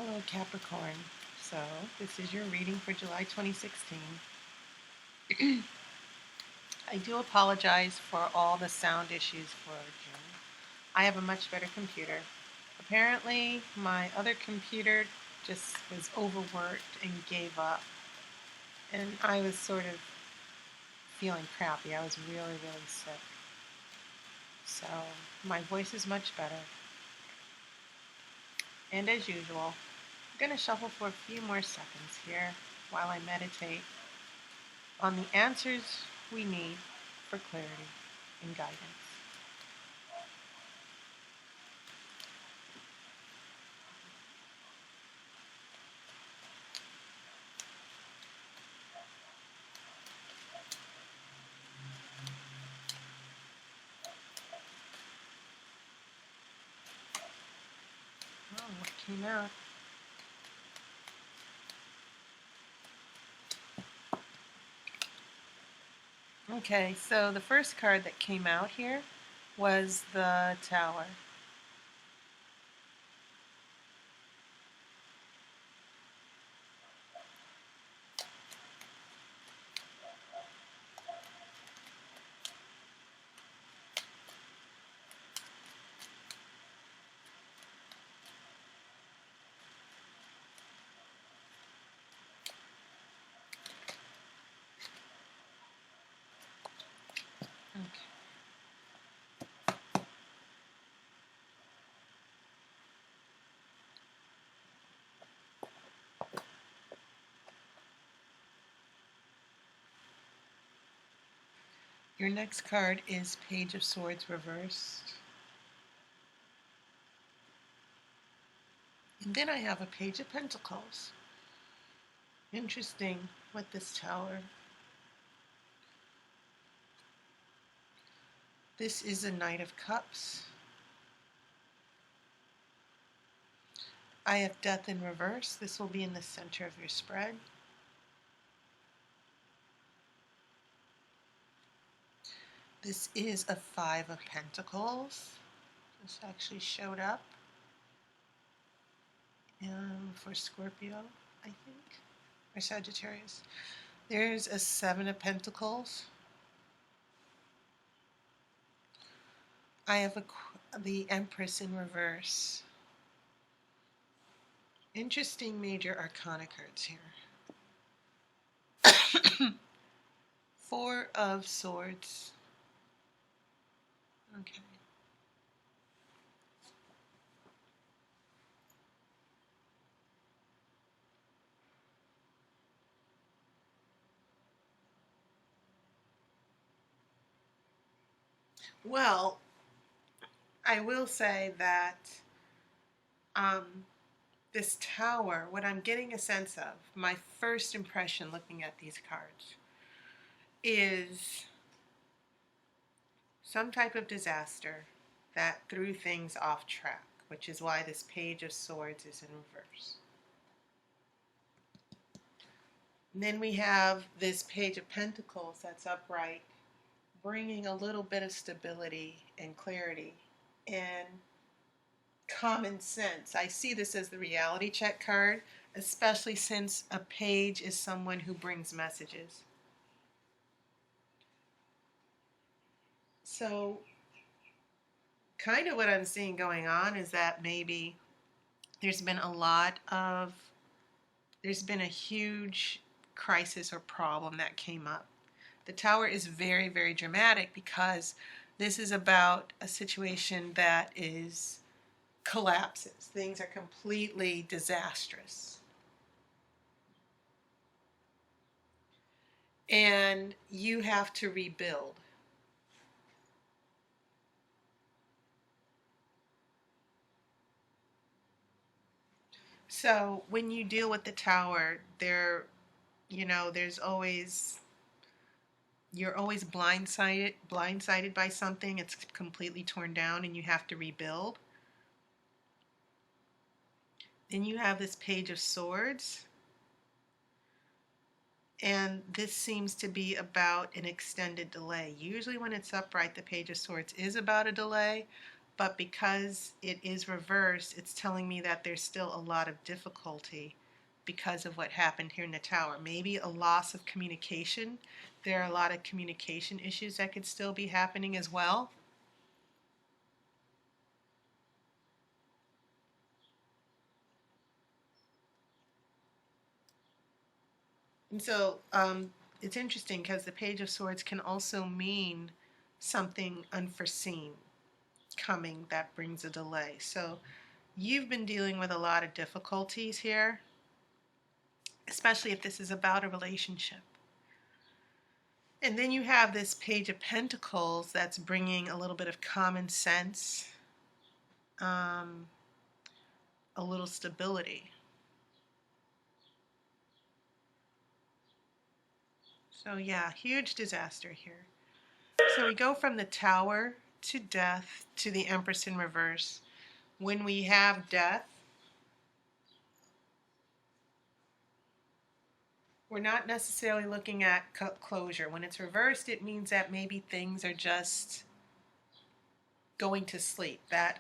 Hello, Capricorn. So, this is your reading for July 2016. I do apologize for all the sound issues for June. I have a much better computer. Apparently, my other computer just was overworked and gave up. And I was sort of feeling crappy. I was really, really sick. So, my voice is much better. And as usual, I'm going to shuffle for a few more seconds here while I meditate on the answers we need for clarity and guidance. Oh, what came out? Okay, so the first card that came out here was the Tower. Okay. Your next card is Page of Swords reversed. And then I have a Page of Pentacles. Interesting with this Tower. This is a Knight of Cups. I have Death in reverse. This will be in the center of your spread. This is a Five of Pentacles. This actually showed up for Scorpio, I think, or Sagittarius. There's a Seven of Pentacles. I have the Empress in reverse. Interesting major arcana cards here. Four of Swords. Okay. Well, I will say that this Tower, what I'm getting a sense of, my first impression looking at these cards, is some type of disaster that threw things off track, which is why this Page of Swords is in reverse. And then we have this Page of Pentacles that's upright, bringing a little bit of stability and clarity and common sense. I see this as the reality check card, especially since a page is someone who brings messages. So kind of what I'm seeing going on is that maybe there's been a huge crisis or problem that came up. The Tower is very, very dramatic because this is about a situation that collapses. Things are completely disastrous. And you have to rebuild. So when you deal with the Tower, there's always, you're always blindsided by something. It's completely torn down and you have to rebuild. Then you have this Page of Swords. And this seems to be about an extended delay. Usually when it's upright, the Page of Swords is about a delay, But because it is reversed, it's telling me that there's still a lot of difficulty because of what happened here in the tower. Maybe a loss of communication. There are a lot of communication issues that could still be happening as well. And so it's interesting because the Page of Swords can also mean something unforeseen coming that brings a delay. So you've been dealing with a lot of difficulties here, especially if this is about a relationship. And then you have this Page of Pentacles that's bringing a little bit of common sense, um, a little stability. So yeah, huge disaster here. So we go from the Tower to Death to the Empress in reverse. When we have death, we're not necessarily looking at closure. When it's reversed, it means that maybe things are just going to sleep, that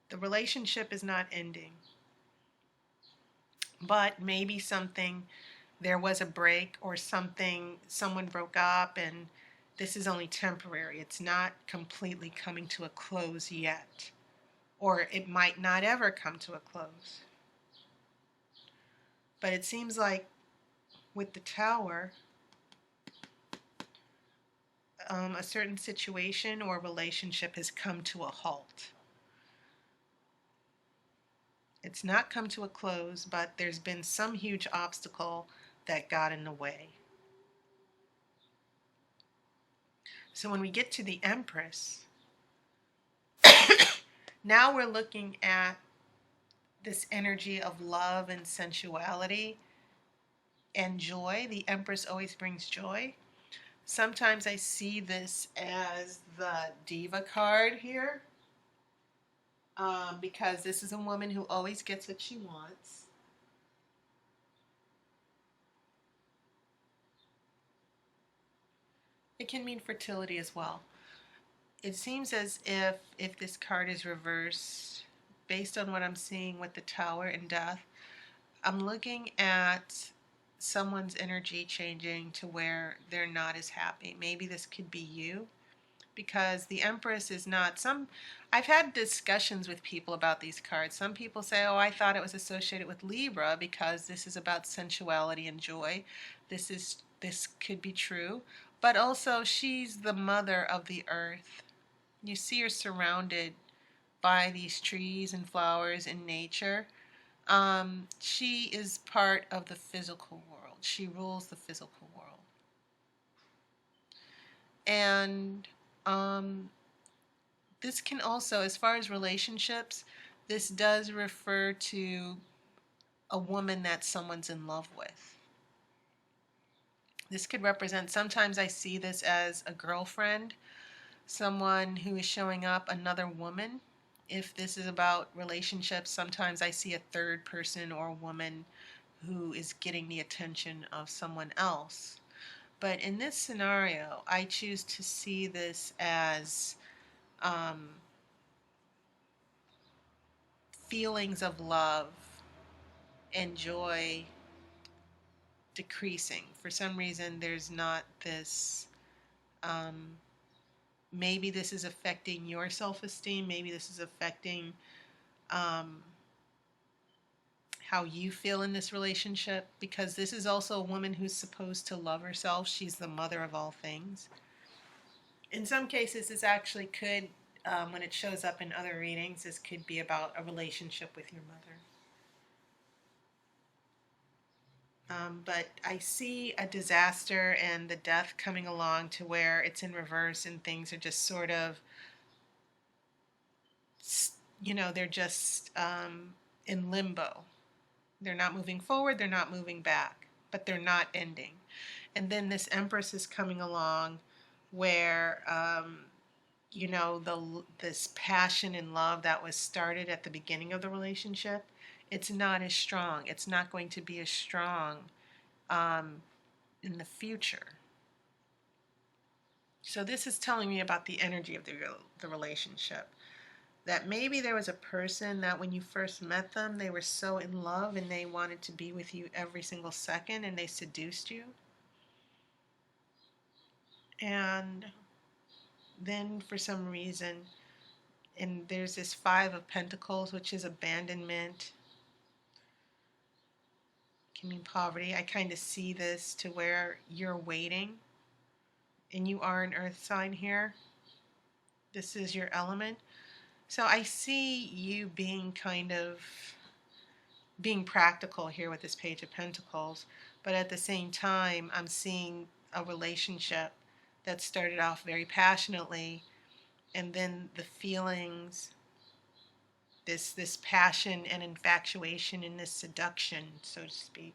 the relationship is not ending. But maybe there was a break or someone broke up, and this is only temporary. It's not completely coming to a close yet. Or it might not ever come to a close. But it seems like with the Tower, a certain situation or relationship has come to a halt. It's not come to a close, but there's been some huge obstacle that got in the way. So when we get to the Empress, now we're looking at this energy of love and sensuality and joy. The Empress always brings joy. Sometimes I see this as the Diva card here, because this is a woman who always gets what she wants. It can mean fertility as well. It seems as if this card is reversed, based on what I'm seeing with the Tower and Death, I'm looking at someone's energy changing to where they're not as happy. Maybe this could be you, because the Empress is not some. I've had discussions with people about these cards. Some people say, oh, I thought it was associated with Libra because this is about sensuality and joy. This could be true, but also she's the mother of the earth. You see her surrounded by these trees and flowers and nature. She is part of the physical world. She rules the physical world. And this can also, as far as relationships, this does refer to a woman that someone's in love with. This could represent, sometimes I see this as a girlfriend, someone who is showing up, another woman. If this is about relationships, sometimes I see a third person or a woman who is getting the attention of someone else. But in this scenario, I choose to see this as feelings of love and joy decreasing. For some reason, there's not this. Maybe this is affecting your self-esteem. Maybe this is affecting how you feel in this relationship, because this is also a woman who's supposed to love herself. She's the mother of all things. In some cases, this actually could, when it shows up in other readings, this could be about a relationship with your mother. But I see a disaster and the death coming along to where it's in reverse and things are just sort of, they're just in limbo. They're not moving forward, they're not moving back, but they're not ending. And then this Empress is coming along where, this passion and love that was started at the beginning of the relationship, it's not as strong. It's not going to be as strong in the future. So this is telling me about the energy of the relationship. that maybe there was a person that when you first met them, they were so in love and they wanted to be with you every single second and they seduced you. And then for some reason, and there's this Five of Pentacles, which is abandonment, can mean poverty. I kind of see this to where you're waiting, and you are an earth sign here. This is your element. So I see you being kind of being practical here with this Page of Pentacles, but at the same time, I'm seeing a relationship that started off very passionately, and then the feelings, this passion and infatuation and this seduction, so to speak,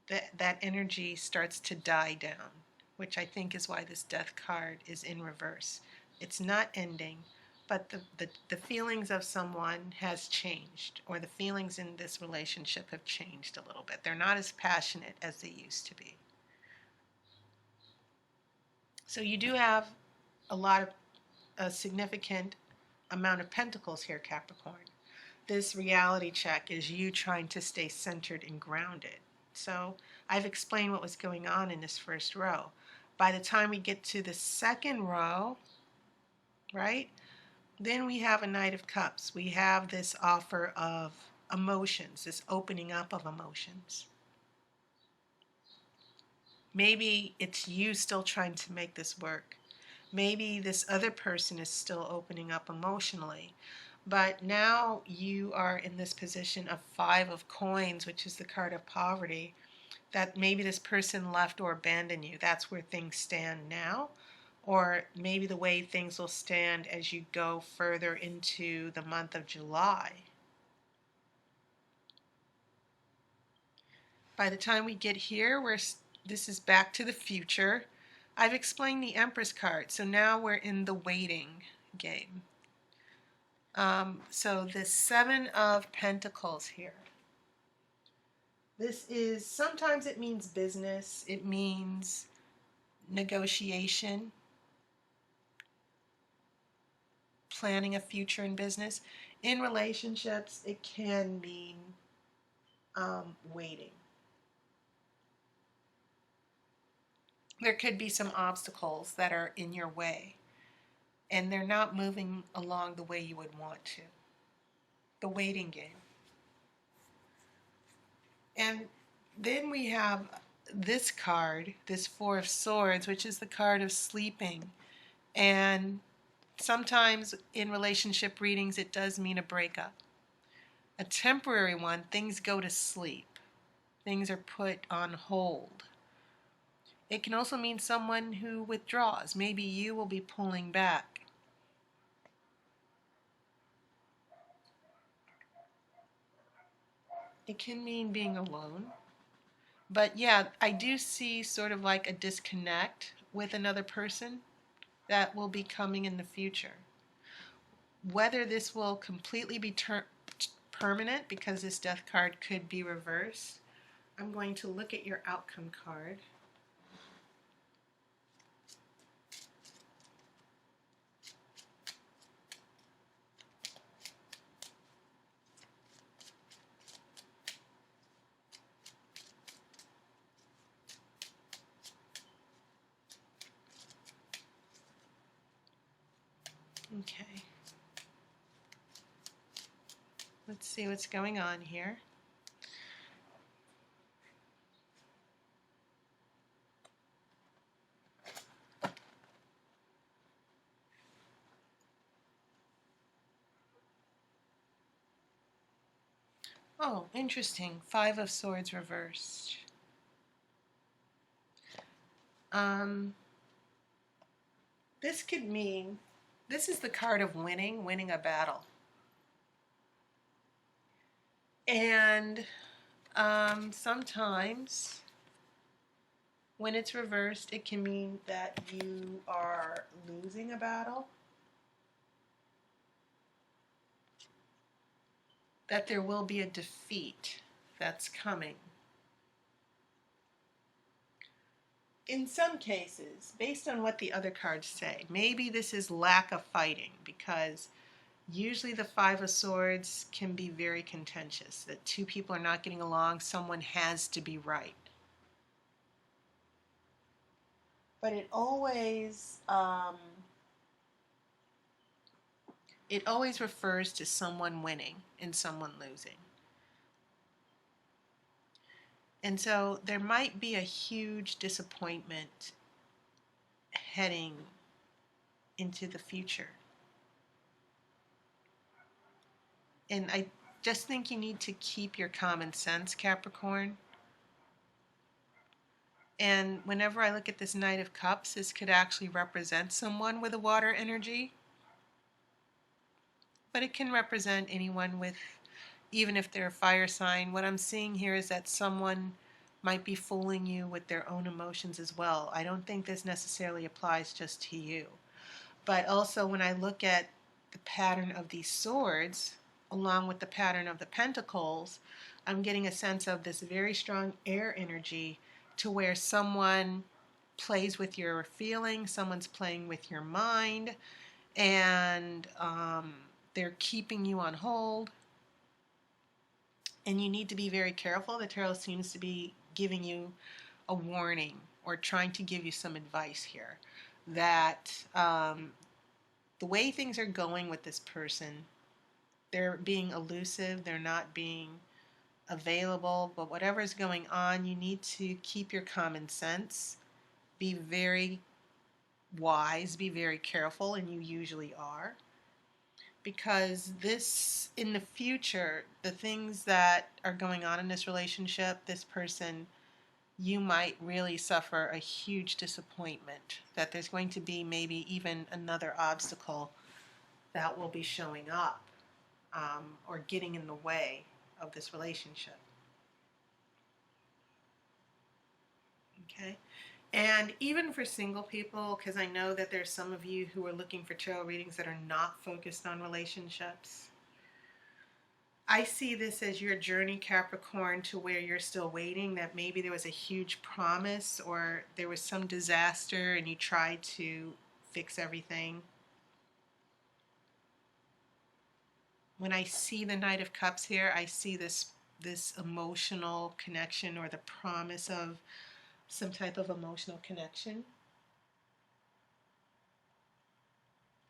that energy starts to die down, which I think is why this Death card is in reverse. It's not ending, but the feelings of someone has changed, or the feelings in this relationship have changed a little bit. They're not as passionate as they used to be. So you do have a significant amount of pentacles here, Capricorn. This reality check is you trying to stay centered and grounded. So I've explained what was going on in this first row. By the time we get to the second row, right, then we have a Knight of Cups. We have this offer of emotions, this opening up of emotions. Maybe it's you still trying to make this work. Maybe this other person is still opening up emotionally. But now you are in this position of Five of Coins, which is the card of poverty, that maybe this person left or abandoned you. That's where things stand now. Or maybe the way things will stand as you go further into the month of July. By the time we get here, this is back to the future. I've explained the Empress card, so now we're in the waiting game. So the Seven of Pentacles here. This is, sometimes it means business, it means negotiation, planning a future in business. In relationships, it can mean waiting. There could be some obstacles that are in your way, and they're not moving along the way you would want to. The waiting game. And then we have this card, this Four of Swords, which is the card of sleeping. And sometimes in relationship readings, it does mean a breakup. A temporary one, things go to sleep. Things are put on hold. It can also mean someone who withdraws. Maybe you will be pulling back. It can mean being alone. But yeah, I do see sort of like a disconnect with another person that will be coming in the future. Whether this will completely be permanent, because this Death card could be reversed, I'm going to look at your outcome card. Okay. Let's see what's going on here. Oh, interesting. Five of Swords reversed. This could mean, this is the card of winning a battle. And sometimes when it's reversed, it can mean that you are losing a battle, that there will be a defeat that's coming. in some cases, based on what the other cards say, maybe this is lack of fighting, because usually the Five of Swords can be very contentious, that two people are not getting along, someone has to be right. But it always refers to someone winning and someone losing. And so there might be a huge disappointment heading into the future. And I just think you need to keep your common sense, Capricorn. And whenever I look at this Knight of Cups, this could actually represent someone with a water energy. But it can represent anyone with, even if they're a fire sign. What I'm seeing here is that someone might be fooling you with their own emotions as well. I don't think this necessarily applies just to you. But also when I look at the pattern of these swords, along with the pattern of the pentacles, I'm getting a sense of this very strong air energy to where someone plays with your feelings, someone's playing with your mind, and they're keeping you on hold. And you need to be very careful. The tarot seems to be giving you a warning or trying to give you some advice here that the way things are going with this person, they're being elusive, they're not being available, but whatever's going on, you need to keep your common sense, be very wise, be very careful, and you usually are. Because this, in the future, the things that are going on in this relationship, this person, you might really suffer a huge disappointment that there's going to be maybe even another obstacle that will be showing up or getting in the way of this relationship. Okay? And even for single people, because I know that there's some of you who are looking for tarot readings that are not focused on relationships, I see this as your journey, Capricorn, to where you're still waiting, that maybe there was a huge promise or there was some disaster and you tried to fix everything. When I see the Knight of Cups here, I see this emotional connection or the promise of some type of emotional connection.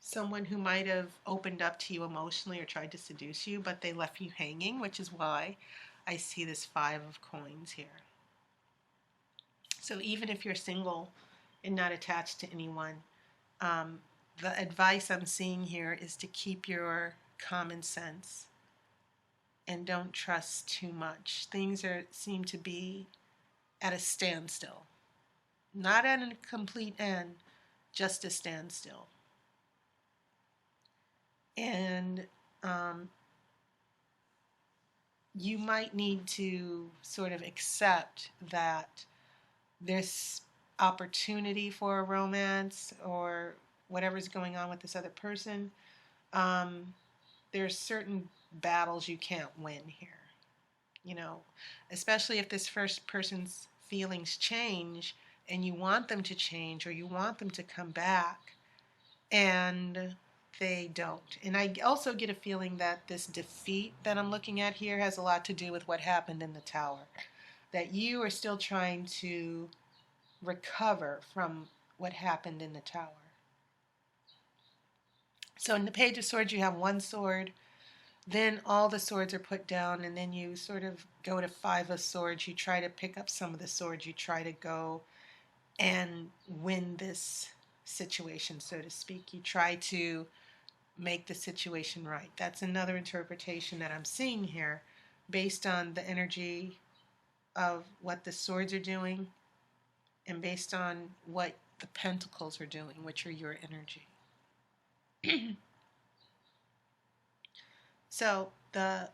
Someone who might have opened up to you emotionally or tried to seduce you, but they left you hanging, which is why I see this Five of Coins here. So even if you're single and not attached to anyone, the advice I'm seeing here is to keep your common sense and don't trust too much. Things seem to be at a standstill. Not at a complete end, just a standstill. And you might need to sort of accept that this opportunity for a romance or whatever's going on with this other person, there's certain battles you can't win here. You know, especially if this first person's feelings change and you want them to change or you want them to come back and they don't. And I also get a feeling that this defeat that I'm looking at here has a lot to do with what happened in the tower. That you are still trying to recover from what happened in the tower. So in the Page of Swords, you have one sword, then all the swords are put down, and then you sort of go to Five of Swords. You try to pick up some of the swords. You try to go and win this situation, so to speak. You try to make the situation right. That's another interpretation that I'm seeing here based on the energy of what the swords are doing and based on what the pentacles are doing, which are your energy. So the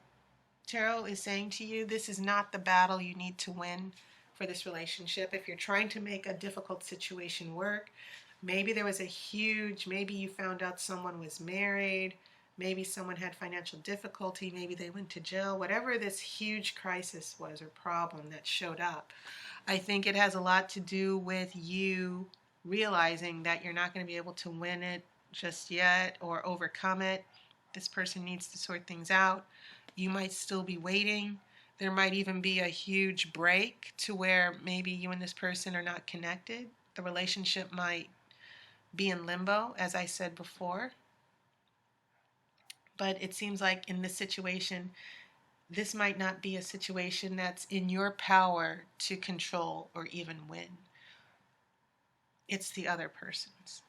tarot is saying to you, this is not the battle you need to win for this relationship. If you're trying to make a difficult situation work, maybe there was maybe you found out someone was married, maybe someone had financial difficulty, maybe they went to jail, whatever this huge crisis was or problem that showed up. I think it has a lot to do with you realizing that you're not going to be able to win it just yet or overcome it. This person needs to sort things out. You might still be waiting. There might even be a huge break to where maybe you and this person are not connected. The relationship might be in limbo, as I said before. But it seems like in this situation, this might not be a situation that's in your power to control or even win. It's the other person's.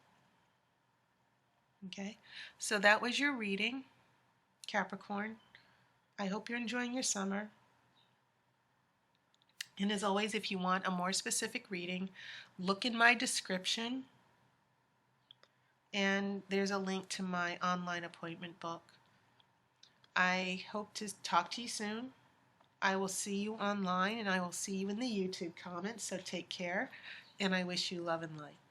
Okay? So that was your reading, Capricorn. I hope you're enjoying your summer. And as always, if you want a more specific reading, look in my description, and there's a link to my online appointment book. I hope to talk to you soon. I will see you online, and I will see you in the YouTube comments, so take care, and I wish you love and light.